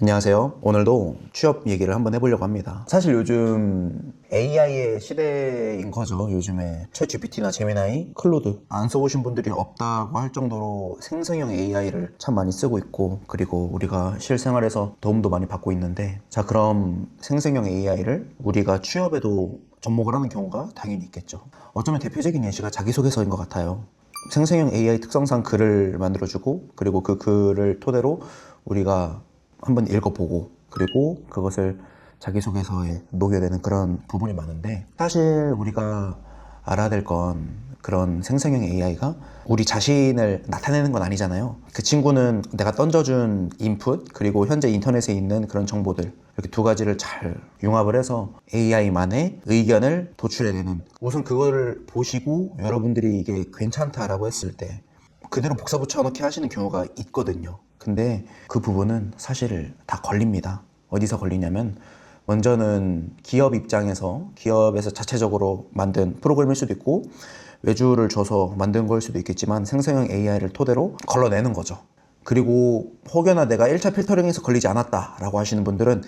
안녕하세요. 오늘도 취업 얘기를 한번 해보려고 합니다. 사실 요즘 AI의 시대인 거죠. 요즘에 챗GPT나 제미나이, 클로드 안 써보신 분들이 없다고 할 정도로 생성형 AI를 참 많이 쓰고 있고, 그리고 우리가 실생활에서 도움도 많이 받고 있는데, 자, 그럼 생성형 AI를 우리가 취업에도 접목을 하는 경우가 당연히 있겠죠. 어쩌면 대표적인 예시가 자기소개서인 것 같아요. 생성형 AI 특성상 글을 만들어주고, 그리고 그 글을 토대로 우리가 한번 읽어보고, 그리고 그것을 자기소개서에 녹여내는 그런 부분이 많은데, 사실 우리가 알아야 될 건 그런 생성형 AI가 우리 자신을 나타내는 건 아니잖아요. 그 친구는 내가 던져준 인풋, 그리고 현재 인터넷에 있는 그런 정보들, 이렇게 두 가지를 잘 융합을 해서 AI만의 의견을 도출해내는, 우선 그거를 보시고 여러분들이 이게 괜찮다라고 했을 때 그대로 복사 붙여넣기 하시는 경우가 있거든요. 근데 그 부분은 사실 다 걸립니다. 어디서 걸리냐면, 먼저는 기업에서 자체적으로 만든 프로그램일 수도 있고, 외주를 줘서 만든 걸 수도 있겠지만 생성형 AI를 토대로 걸러내는 거죠. 그리고 혹여나 내가 1차 필터링에서 걸리지 않았다라고 하시는 분들은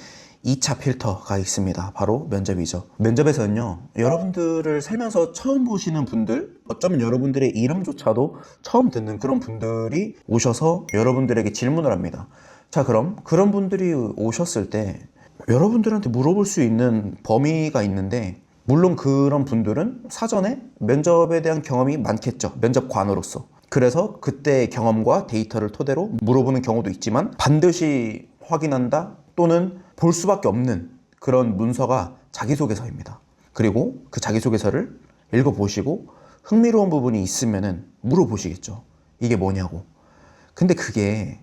2차 필터가 있습니다. 바로 면접이죠. 면접에서는요, 여러분들을 살면서 처음 보시는 분들, 어쩌면 여러분들의 이름조차도 처음 듣는 그런 분들이 오셔서 여러분들에게 질문을 합니다. 자, 그럼 그런 분들이 오셨을 때 여러분들한테 물어볼 수 있는 범위가 있는데, 물론 그런 분들은 사전에 면접에 대한 경험이 많겠죠. 면접관으로서. 그래서 그때의 경험과 데이터를 토대로 물어보는 경우도 있지만, 반드시 확인한다 또는 볼 수밖에 없는 그런 문서가 자기소개서입니다. 그리고 그 자기소개서를 읽어보시고 흥미로운 부분이 있으면은 물어보시겠죠. 이게 뭐냐고. 근데 그게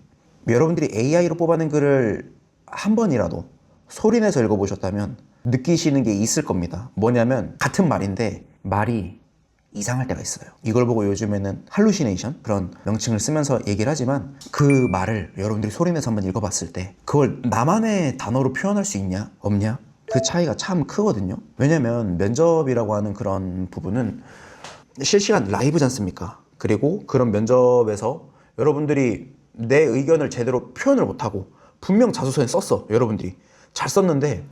여러분들이 AI로 뽑아낸 글을 한 번이라도 소리내서 읽어보셨다면 느끼시는 게 있을 겁니다. 뭐냐면, 같은 말인데 말이 이상할 때가 있어요. 이걸 보고 요즘에는 할루시네이션, 그런 명칭을 쓰면서 얘기를 하지만, 그 말을 여러분들이 소리내서 한번 읽어봤을 때 그걸 나만의 단어로 표현할 수 있냐 없냐, 그 차이가 참 크거든요. 왜냐면 면접이라고 하는 그런 부분은 실시간 라이브지 않습니까? 그리고 그런 면접에서 여러분들이 내 의견을 제대로 표현을 못하고, 분명 자소서에 썼어, 여러분들이 잘 썼는데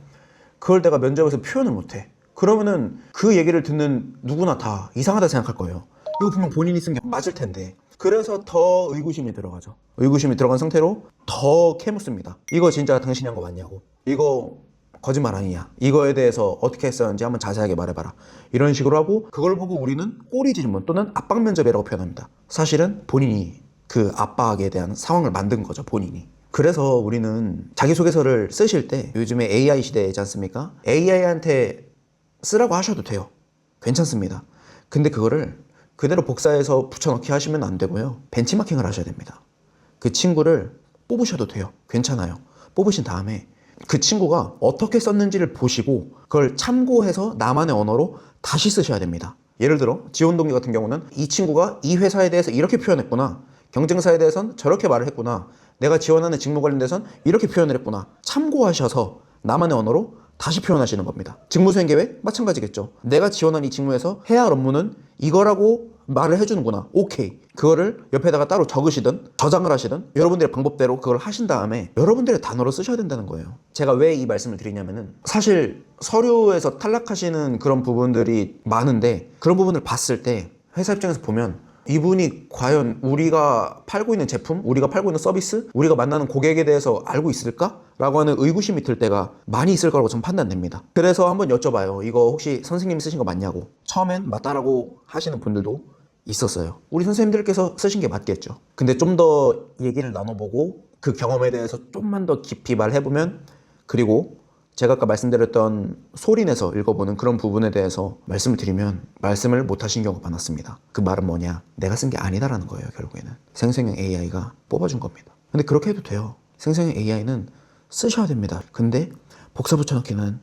그걸 내가 면접에서 표현을 못해. 그러면은 그 얘기를 듣는 누구나 다 이상하다 생각할 거예요. 이거 분명 본인이 쓴 게 맞을 텐데. 그래서 더 의구심이 들어가죠. 의구심이 들어간 상태로 더 캐묻습니다. 이거 진짜 당신이 한 거 맞냐고. 이거 거짓말 아니냐. 이거에 대해서 어떻게 했었는지 한번 자세하게 말해봐라. 이런 식으로 하고, 그걸 보고 우리는 꼬리 질문 또는 압박 면접이라고 표현합니다. 사실은 본인이 그 압박에 대한 상황을 만든 거죠, 본인이. 그래서 우리는 자기소개서를 쓰실 때, 요즘에 AI 시대이지 않습니까? AI한테 쓰라고 하셔도 돼요. 괜찮습니다. 근데 그거를 그대로 복사해서 붙여넣기 하시면 안 되고요. 벤치마킹을 하셔야 됩니다. 그 친구를 뽑으셔도 돼요. 괜찮아요. 뽑으신 다음에 그 친구가 어떻게 썼는지를 보시고 그걸 참고해서 나만의 언어로 다시 쓰셔야 됩니다. 예를 들어 지원 동기 같은 경우는, 이 친구가 이 회사에 대해서 이렇게 표현했구나, 경쟁사에 대해서는 저렇게 말을 했구나, 내가 지원하는 직무 관련돼서는 이렇게 표현을 했구나, 참고하셔서 나만의 언어로 다시 표현하시는 겁니다. 직무수행 계획 마찬가지겠죠. 내가 지원한 이 직무에서 해야 할 업무는 이거라고 말을 해주는구나, 오케이. 그거를 옆에다가 따로 적으시든 저장을 하시든 여러분들의 방법대로 그걸 하신 다음에 여러분들의 단어로 쓰셔야 된다는 거예요. 제가 왜 이 말씀을 드리냐면은, 사실 서류에서 탈락하시는 그런 부분들이 많은데, 그런 부분을 봤을 때 회사 입장에서 보면, 이분이 과연 우리가 팔고 있는 제품, 우리가 팔고 있는 서비스, 우리가 만나는 고객에 대해서 알고 있을까? 라고 하는 의구심이 들 때가 많이 있을 거라고 저는 판단됩니다. 그래서 한번 여쭤봐요. 이거 혹시 선생님이 쓰신 거 맞냐고. 처음엔 맞다라고 하시는 분들도 있었어요. 우리 선생님들께서 쓰신 게 맞겠죠. 근데 좀 더 얘기를 나눠보고 그 경험에 대해서 좀만 더 깊이 말해보면, 그리고 제가 아까 말씀드렸던 소리내서 읽어보는 그런 부분에 대해서 말씀을 드리면 말씀을 못 하신 경우가 많았습니다. 그 말은 뭐냐? 내가 쓴 게 아니다라는 거예요. 결국에는 생성형 AI가 뽑아준 겁니다. 근데 그렇게 해도 돼요. 생성형 AI는 쓰셔야 됩니다. 근데 복사 붙여넣기는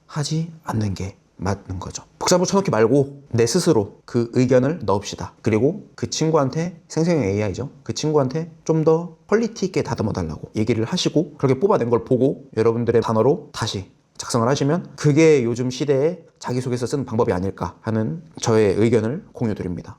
하지 않는 게 맞는 거죠. 복사 붙여넣기 말고 내 스스로 그 의견을 넣읍시다. 그리고 그 친구한테, 생성형 AI죠, 그 친구한테 좀 더 퀄리티 있게 다듬어 달라고 얘기를 하시고, 그렇게 뽑아낸 걸 보고 여러분들의 단어로 다시 작성을 하시면, 그게 요즘 시대에 자기소개서 쓰는 방법이 아닐까 하는 저의 의견을 공유드립니다.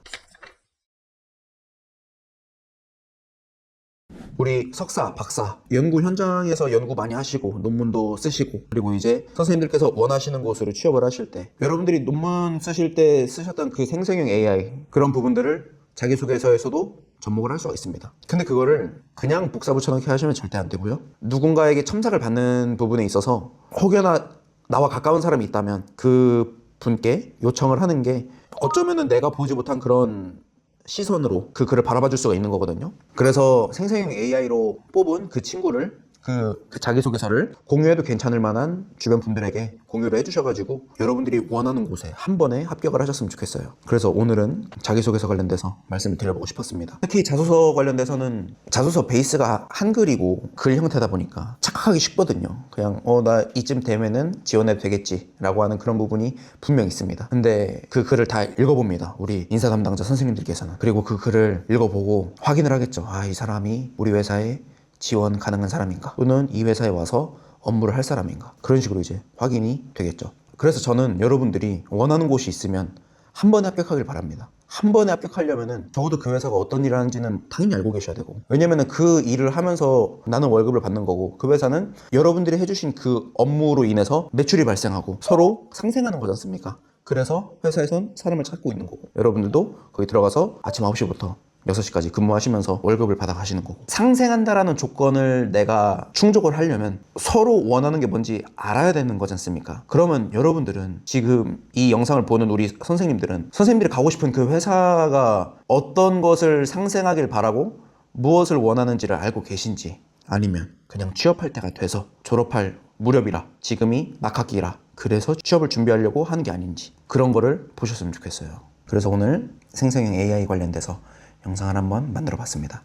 우리 석사, 박사, 연구 현장에서 연구 많이 하시고 논문도 쓰시고 그리고 이제 선생님들께서 원하시는 곳으로 취업을 하실 때 여러분들이 논문 쓰실 때 쓰셨던 그 생성형 AI 그런 부분들을 자기소개서에서도 접목을 할 수가 있습니다. 근데 그거를 그냥 복사 붙여넣기 하시면 절대 안 되고요. 누군가에게 첨삭을 받는 부분에 있어서 혹여나 나와 가까운 사람이 있다면 그 분께 요청을 하는 게 어쩌면은 내가 보지 못한 그런 시선으로 그 글을 바라봐 줄 수가 있는 거거든요. 그래서 생성형 AI로 뽑은 그 친구를 그 자기소개서를 공유해도 괜찮을 만한 주변 분들에게 공유를 해주셔가지고 여러분들이 원하는 곳에 한 번에 합격을 하셨으면 좋겠어요. 그래서 오늘은 자기소개서 관련돼서 말씀을 드려보고 싶었습니다. 특히 자소서 관련돼서는 자소서 베이스가 한글이고 글 형태다 보니까 착각하기 쉽거든요. 그냥 나 이쯤 되면은 지원해도 되겠지 라고 하는 그런 부분이 분명 있습니다. 근데 그 글을 다 읽어봅니다. 우리 인사 담당자 선생님들께서는. 그리고 그 글을 읽어보고 확인을 하겠죠. 이 사람이 우리 회사에 지원 가능한 사람인가 또는 이 회사에 와서 업무를 할 사람인가 그런 식으로 이제 확인이 되겠죠. 그래서 저는 여러분들이 원하는 곳이 있으면 한 번에 합격하길 바랍니다. 한 번에 합격하려면은 적어도 그 회사가 어떤 일을 하는지는 당연히 알고 계셔야 되고 왜냐면은 그 일을 하면서 나는 월급을 받는 거고 그 회사는 여러분들이 해주신 그 업무로 인해서 매출이 발생하고 서로 상생하는 거지 않습니까? 그래서 회사에선 사람을 찾고 있는 거고 여러분들도 거기 들어가서 아침 9시부터 6시까지 근무하시면서 월급을 받아 가시는 거고 상생한다라는 조건을 내가 충족을 하려면 서로 원하는 게 뭔지 알아야 되는 거지 않습니까? 그러면 여러분들은 지금 이 영상을 보는 우리 선생님들이 가고 싶은 그 회사가 어떤 것을 상생하길 바라고 무엇을 원하는지를 알고 계신지 아니면 그냥 취업할 때가 돼서 졸업할 무렵이라 지금이 막학기라 그래서 취업을 준비하려고 하는 게 아닌지 그런 거를 보셨으면 좋겠어요. 그래서 오늘 생성형 AI 관련돼서 영상을 한번 만들어 봤습니다.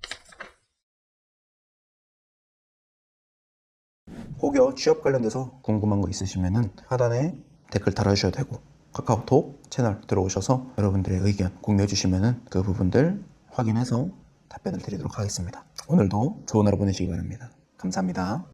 혹여 취업 관련돼서 궁금한 거 있으시면은 하단에 댓글 달아주셔도 되고 카카오톡 채널 들어오셔서 여러분들의 의견 공유해 주시면은 그 부분들 확인해서 답변을 드리도록 하겠습니다. 오늘도 좋은 하루 보내시기 바랍니다. 감사합니다.